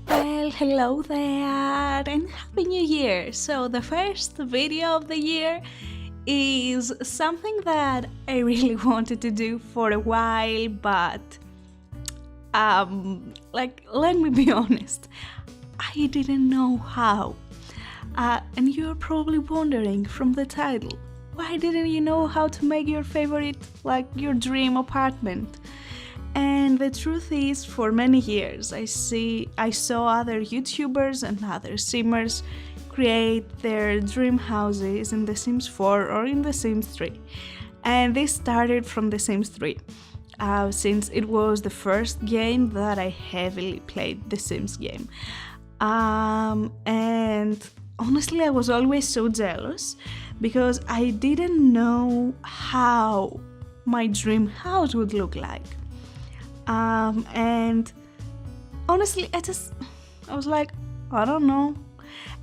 Well, hello there and Happy New Year! So the first video of the year is something that I really wanted to do for a while, but let me be honest, I didn't know how. And you're probably wondering from the title, why didn't you know how to make your favorite, your dream apartment? And the truth is, for many years, I saw other YouTubers and other Simmers create their dream houses in The Sims 4 or in The Sims 3. And this started from The Sims 3, since it was the first game that I heavily played, the Sims game. And honestly, I was always so jealous because I didn't know how my dream house would look like. And honestly, I was like, I don't know.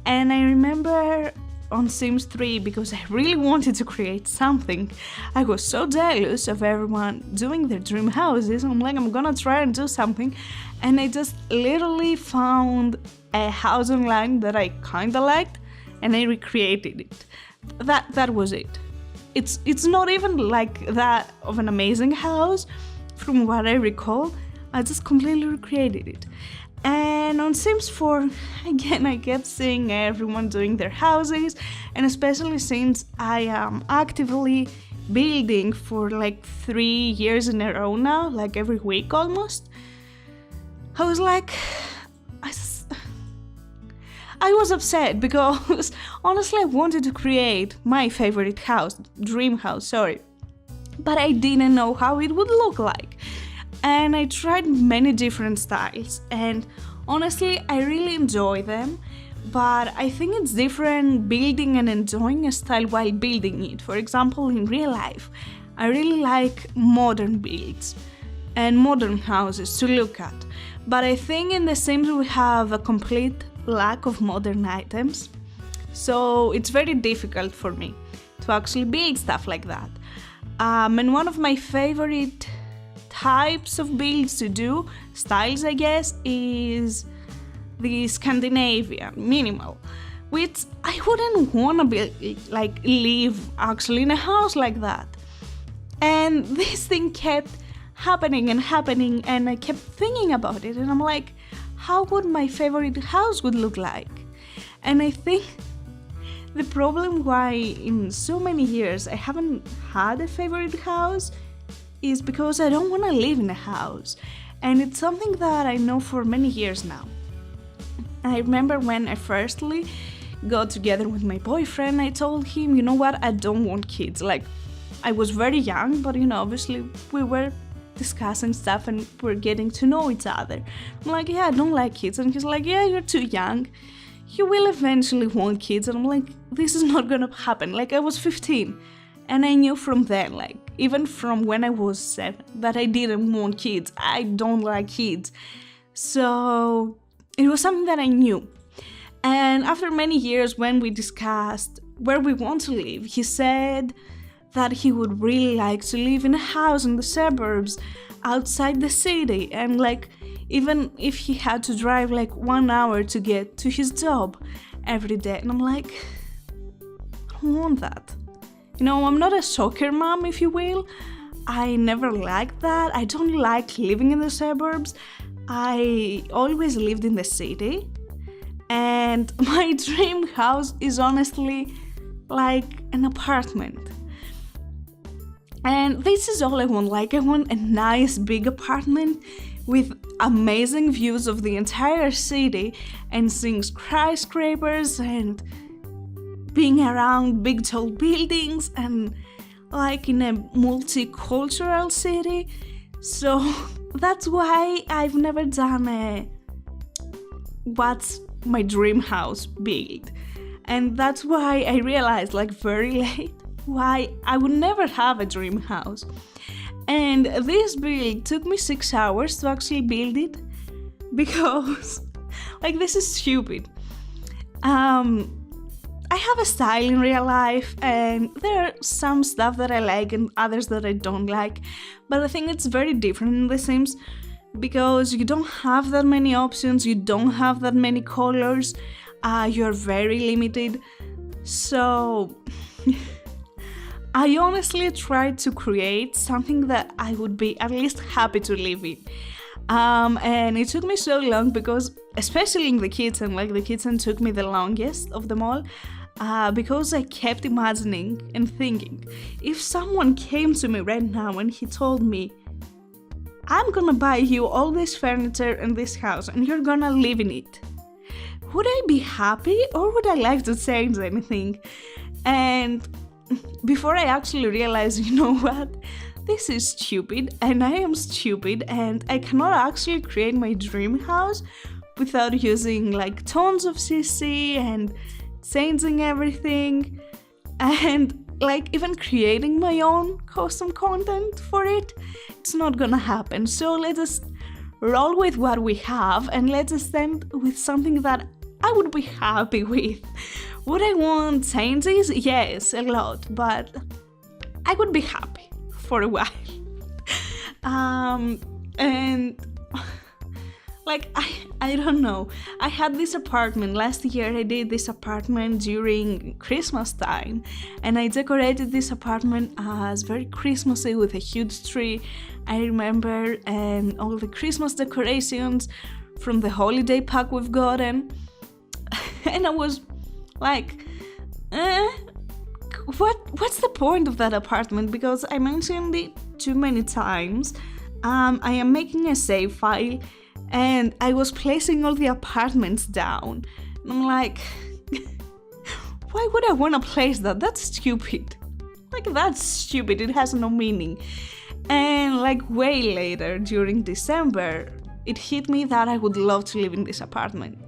And I remember on Sims 3, because I really wanted to create something, I was so jealous of everyone doing their dream houses. I'm like, I'm gonna try and do something. And I just literally found a house online that I kinda liked, and I recreated it. That was it. It's not even like that of an amazing house. From what I recall, I just completely recreated it. And on Sims 4, again, I kept seeing everyone doing their houses, and especially since I am actively building for 3 years in a row now, every week almost, I was like, I was upset because honestly I wanted to create my favorite house, dream house, but I didn't know how it would look like. And I tried many different styles, and honestly I really enjoy them, but I think it's different building and enjoying a style while building it. For example, in real life, I really like modern builds and modern houses to look at, but I think in The Sims we have a complete lack of modern items, so it's very difficult for me to actually build stuff like that. And one of my favorite types of builds to do, styles I guess, is the Scandinavian minimal, which I wouldn't want to live actually in a house like that. And this thing kept happening, and I kept thinking about it, and I'm like, how would my favorite house would look like? And I think the problem why in so many years I haven't had a favorite house is because I don't want to live in a house. And it's something that I know for many years now. I remember when I firstly got together with my boyfriend, I told him, you know what, I don't want kids. I was very young, but obviously we were discussing stuff and we're getting to know each other. I'm like, yeah, I don't like kids. And he's like, yeah, you're too young. You will eventually want kids. And I'm like, this is not gonna happen. I was 15, and I knew from then, even from when I was 7, that I didn't want kids. I don't like kids. So it was something that I knew. And after many years, when we discussed where we want to live, he said that he would really like to live in a house in the suburbs outside the city, and even if he had to drive 1 hour to get to his job every day. And I'm like, I don't want that. I'm not a soccer mom, if you will. I never liked that. I don't like living in the suburbs. I always lived in the city. And my dream house is honestly like an apartment. And this is all I want. I want a nice big apartment with amazing views of the entire city and seeing skyscrapers and being around big tall buildings and in a multicultural city. So that's why I've never done a what's my dream house build. And that's why I realized very late why I would never have a dream house. And this build took me 6 hours to actually build it because this is stupid. I have a style in real life, and there are some stuff that I like and others that I don't like. But I think it's very different in The Sims because you don't have that many options, you don't have that many colors, you're very limited. So I honestly tried to create something that I would be at least happy to live in. And it took me so long because, especially in the kitchen, like the kitchen took me the longest of them all, because I kept imagining and thinking, if someone came to me right now and he told me, I'm gonna buy you all this furniture and this house and you're gonna live in it, would I be happy or would I like to change anything? And before I actually realized, you know what? This is stupid and I am stupid and I cannot actually create my dream house without using like tons of CC and changing everything and like even creating my own custom content for it. It's not gonna happen. So let's just roll with what we have and let's just end with something that I would be happy with. Would I want changes? Yes, a lot, but I would be happy for a while. And like I don't know, I had this apartment last year. I did this apartment during Christmas time and I decorated this apartment as very Christmassy with a huge tree, I remember, and all the Christmas decorations from the holiday pack we've gotten. And I was like, what's the point of that apartment? Because I mentioned it too many times. I am making a save file and I was placing all the apartments down. And I'm like, why would I want to place that? That's stupid. Like, that's stupid. It has no meaning. And like way later, during December, it hit me that I would love to live in this apartment.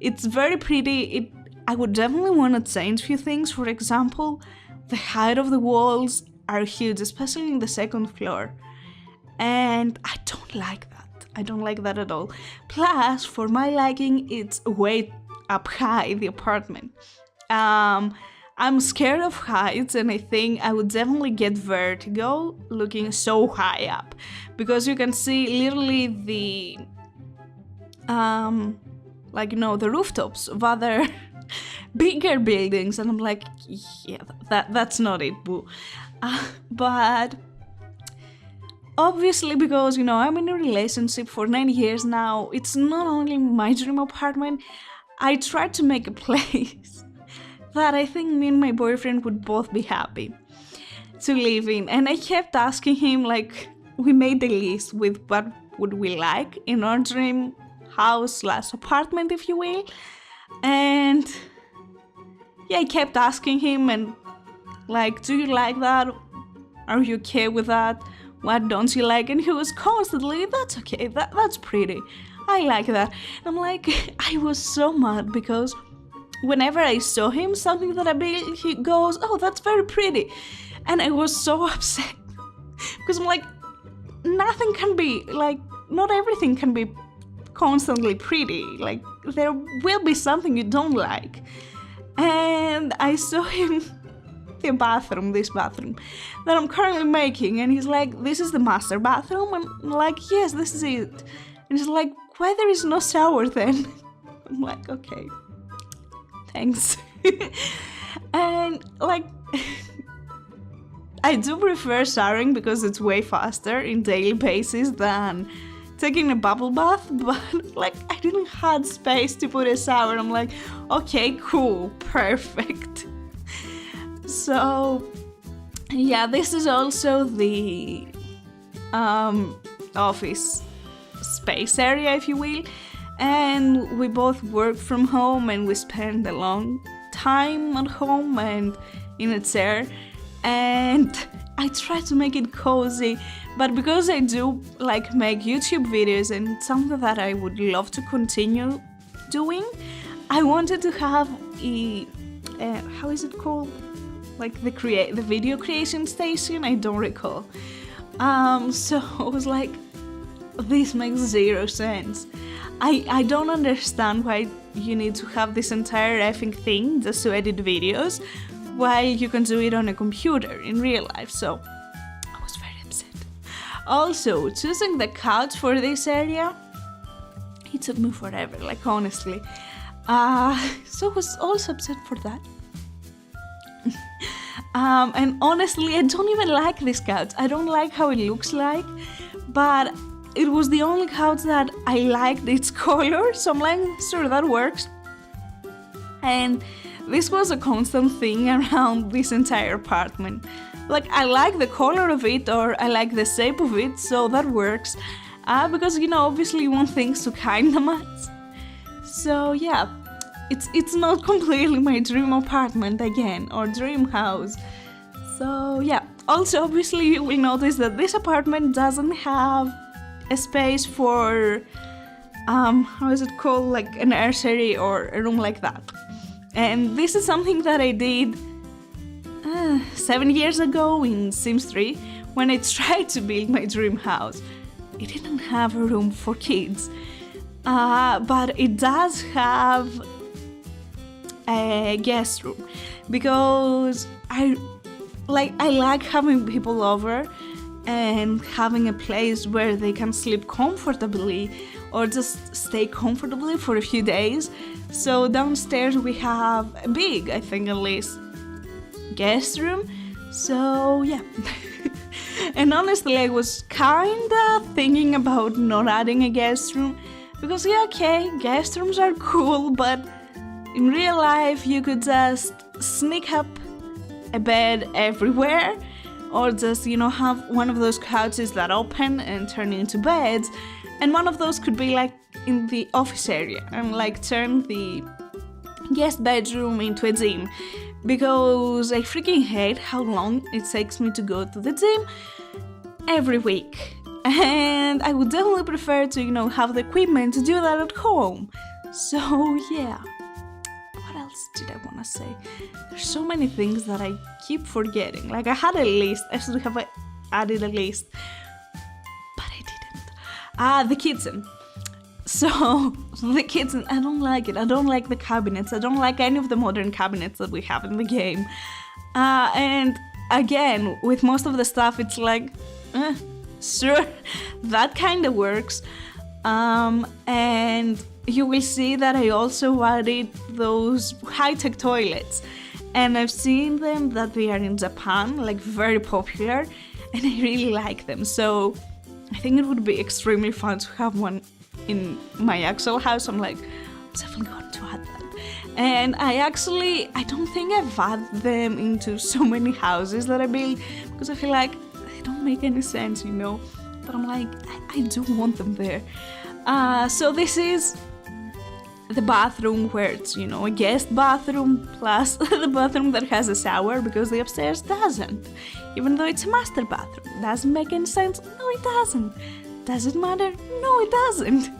It's very pretty. I would definitely want to change a few things. For example, the height of the walls are huge, especially in the second floor. And I don't like that. I don't like that at all. Plus, for my liking, it's way up high, the apartment. I'm scared of heights and I think I would definitely get vertigo looking so high up. Because you can see literally the, the rooftops of other bigger buildings, and I'm like, yeah, that's not it, boo. But obviously, because I'm in a relationship for 9 years now, it's not only my dream apartment. I tried to make a place that I think me and my boyfriend would both be happy to live in, and I kept asking him, like, we made a list with what would we like in our dream house / apartment, if you will. And yeah, I kept asking him and like, do you like that? Are you okay with that? What don't you like? And he was constantly, that's okay, that's pretty, I like that. And I'm like, I was so mad because whenever I saw him something that I built, he goes, oh, that's very pretty. And I was so upset because I'm like, nothing can be like, not everything can be constantly pretty. Like, there will be something you don't like. And I saw him this bathroom that I'm currently making, and he's like, this is the master bathroom? And I'm like, yes, this is it. And he's like, why there is no shower then? I'm like, okay, thanks. And like, I do prefer showering because it's way faster in daily basis than taking a bubble bath, but like, I didn't have space to put a shower. I'm like, okay, cool, perfect. So yeah, this is also the office space area, if you will, and we both work from home and we spend a long time at home and in a chair, and I try to make it cozy, but because I do like make YouTube videos and it's something that I would love to continue doing, I wanted to have a how is it called? Like the video creation station? I don't recall. So I was like, this makes zero sense. I don't understand why you need to have this entire effing thing just to edit videos while you can do it on a computer in real life. So I was very upset. Also, choosing the couch for this area, it took me forever, like honestly. So I was also upset for that. And honestly, I don't even like this couch. I don't like how it looks like, but it was the only couch that I liked its color, so I'm like, sure, that works. And this was a constant thing around this entire apartment. Like, I like the color of it, or I like the shape of it, so that works. Because, you know, obviously you want things to kinda match. So yeah, it's not completely my dream apartment again, or dream house. So yeah, also obviously you will notice that this apartment doesn't have a space for, how is it called, like a nursery or a room like that. And this is something that I did 7 years ago in Sims 3 when I tried to build my dream house. It didn't have a room for kids, but it does have a guest room, because I like having people over and having a place where they can sleep comfortably or just stay comfortably for a few days. So downstairs we have a big, I think at least, guest room. So yeah. And honestly, I was kinda thinking about not adding a guest room, because yeah, okay, guest rooms are cool, but in real life you could just sneak up a bed everywhere, or just, you know, have one of those couches that open and turn into beds, and one of those could be like in the office area, and like turn the guest bedroom into a gym, because I freaking hate how long it takes me to go to the gym every week, and I would definitely prefer to, you know, have the equipment to do that at home. So yeah. What else did I want to say? There's so many things that I keep forgetting. Like, I had a list. I should have added a list, but I didn't. The kitchen. So, the kitchen, I don't like it. I don't like the cabinets. I don't like any of the modern cabinets that we have in the game. And again, with most of the stuff, it's like, sure, that kind of works. And you will see that I also added those high-tech toilets, and I've seen them that they are in Japan, like very popular, and I really like them. So I think it would be extremely fun to have one in my actual house. I'm like, I'm definitely going to add that. And I don't think I've added them into so many houses that I build, because I feel like they don't make any sense, you know. But I'm like, I do want them there. So this is the bathroom where it's, you know, a guest bathroom plus the bathroom that has a shower, because the upstairs doesn't. Even though it's a master bathroom. Doesn't make any sense? No, it doesn't. Does it matter? No, it doesn't.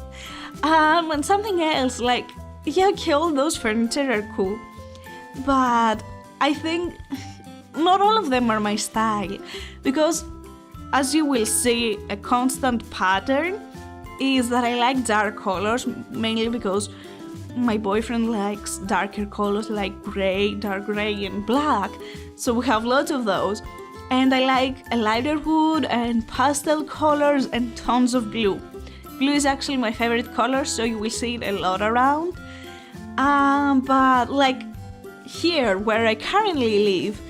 And something else, like, yeah, okay, all those furniture are cool, but I think not all of them are my style, because as you will see, a constant pattern is that I like dark colors, mainly because my boyfriend likes darker colors like grey, dark grey and black, so we have lots of those. And I like a lighter wood and pastel colors and tons of blue. Blue is actually my favorite color, so you will see it a lot around. But like here where I currently live,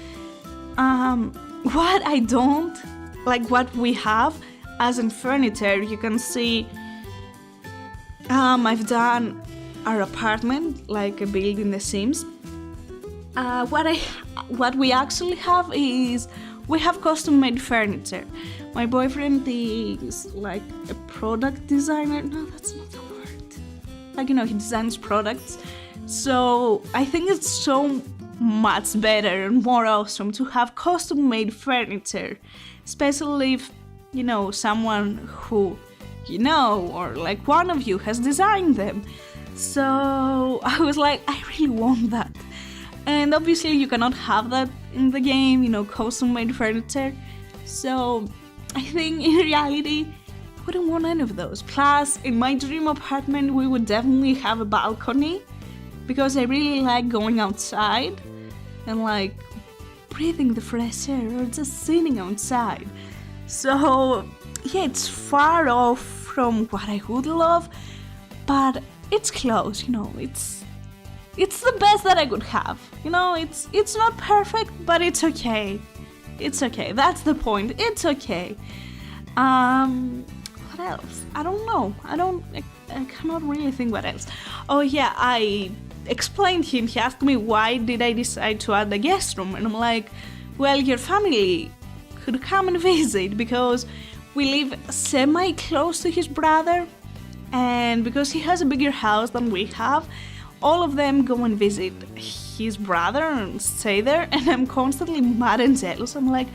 what I don't like, what we have as in furniture, you can see I've done our apartment like a build in The Sims. What we actually have is we have custom made furniture. My boyfriend is like a product designer. No, that's not the word. Like, you know, he designs products. So I think it's so much better and more awesome to have custom made furniture, especially if, you know, someone who, you know, or like one of you has designed them. So I was like, I really want that. And obviously you cannot have that in the game, you know, custom made furniture. So I think in reality, wouldn't want any of those. Plus, in my dream apartment, we would definitely have a balcony because I really like going outside and like breathing the fresh air or just sitting outside. So yeah, it's far off from what I would love, but it's close, you know, it's the best that I could have. You know, it's not perfect, but it's okay. It's okay. That's the point. It's okay. What else? I don't know. I cannot really think what else. Oh yeah, I explained him. He asked me why did I decide to add a guest room, and I'm like, well, your family could come and visit because we live semi-close to his brother, and because he has a bigger house than we have, all of them go and visit his brother and stay there, and I'm constantly mad and jealous. I'm like,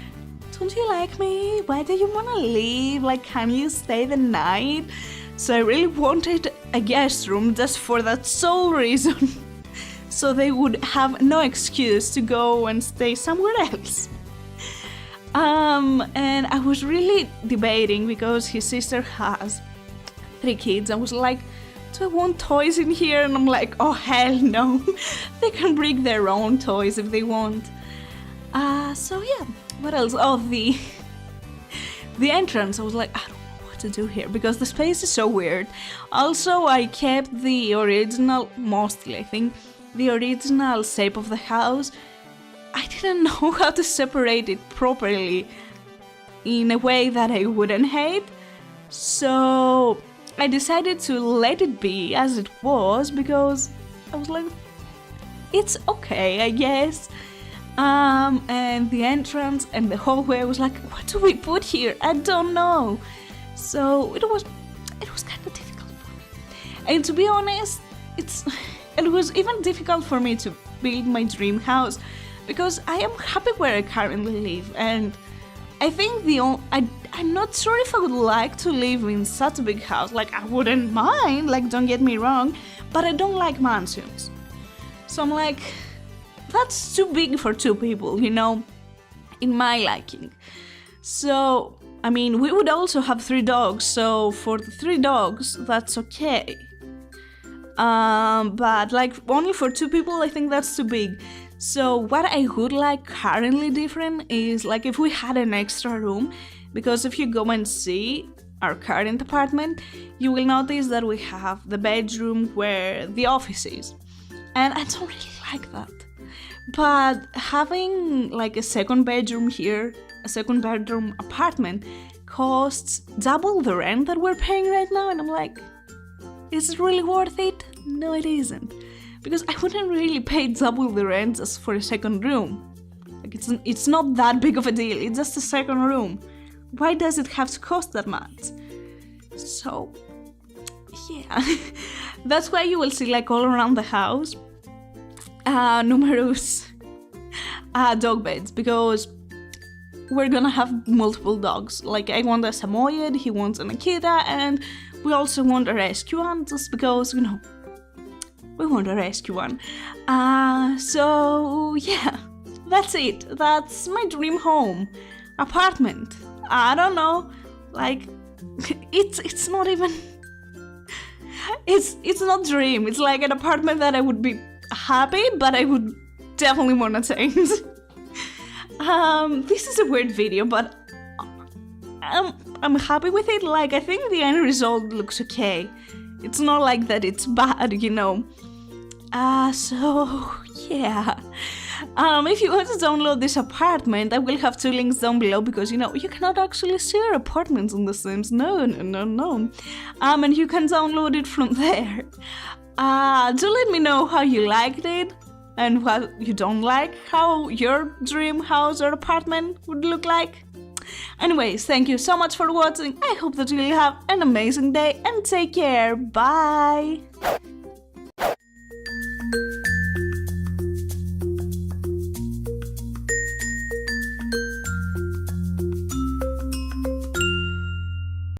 don't you like me? Why do you want to leave? Like, can you stay the night? So I really wanted a guest room just for that sole reason. So they would have no excuse to go and stay somewhere else. And I was really debating because his sister has 3 kids. I was like, do I want toys in here? And I'm like, oh hell no. They can bring their own toys if they want. So yeah, what else? Oh, the entrance. I was like, I don't know what to do here because the space is so weird. Also, I kept the original, mostly I think, the original shape of the house. I didn't know how to separate it properly in a way that I wouldn't hate. So I decided to let it be as it was because I was like, it's okay, I guess. And the entrance and the hallway, I was like, what do we put here? I don't know. So it was kind of difficult for me. And to be honest, it was even difficult for me to build my dream house because I am happy where I currently live, and I think I'm not sure if I would like to live in such a big house. Like, I wouldn't mind, like, don't get me wrong, but I don't like mansions. So I'm like, that's too big for 2 people, you know, in my liking. So, I mean, we would also have 3 dogs, so for the 3 dogs, that's okay. But like, only for 2 people, I think that's too big. So what I would like currently different is like if we had an extra room, because if you go and see our current apartment, you will notice that we have the bedroom where the office is. And I don't really like that. But having like a second bedroom here, a second bedroom apartment, costs double the rent that we're paying right now. And I'm like, is it really worth it? No, it isn't. Because I wouldn't really pay double the rent just for a second room. Like, it's not that big of a deal, it's just a second room. Why does it have to cost that much? So, yeah. That's why you will see, like, all around the house, numerous dog beds, because we're gonna have multiple dogs. Like, I want a Samoyed, he wants an Akita, and we also want a rescue one, just because, you know, we want a rescue one. So yeah, that's it. That's my dream home. Apartment. I don't know. Like, it's not even... It's not dream. It's like an apartment that I would be happy, but I would definitely want to change. This is a weird video, but I'm happy with it. Like, I think the end result looks okay. It's not like that it's bad, you know. So yeah. If you want to download this apartment, I will have 2 links down below because, you know, you cannot actually share apartments on The Sims. No. And you can download it from there. Do let me know how you liked it and what you don't like, how your dream house or apartment would look like. Anyways, thank you so much for watching. I hope that you will have an amazing day and take care. Bye!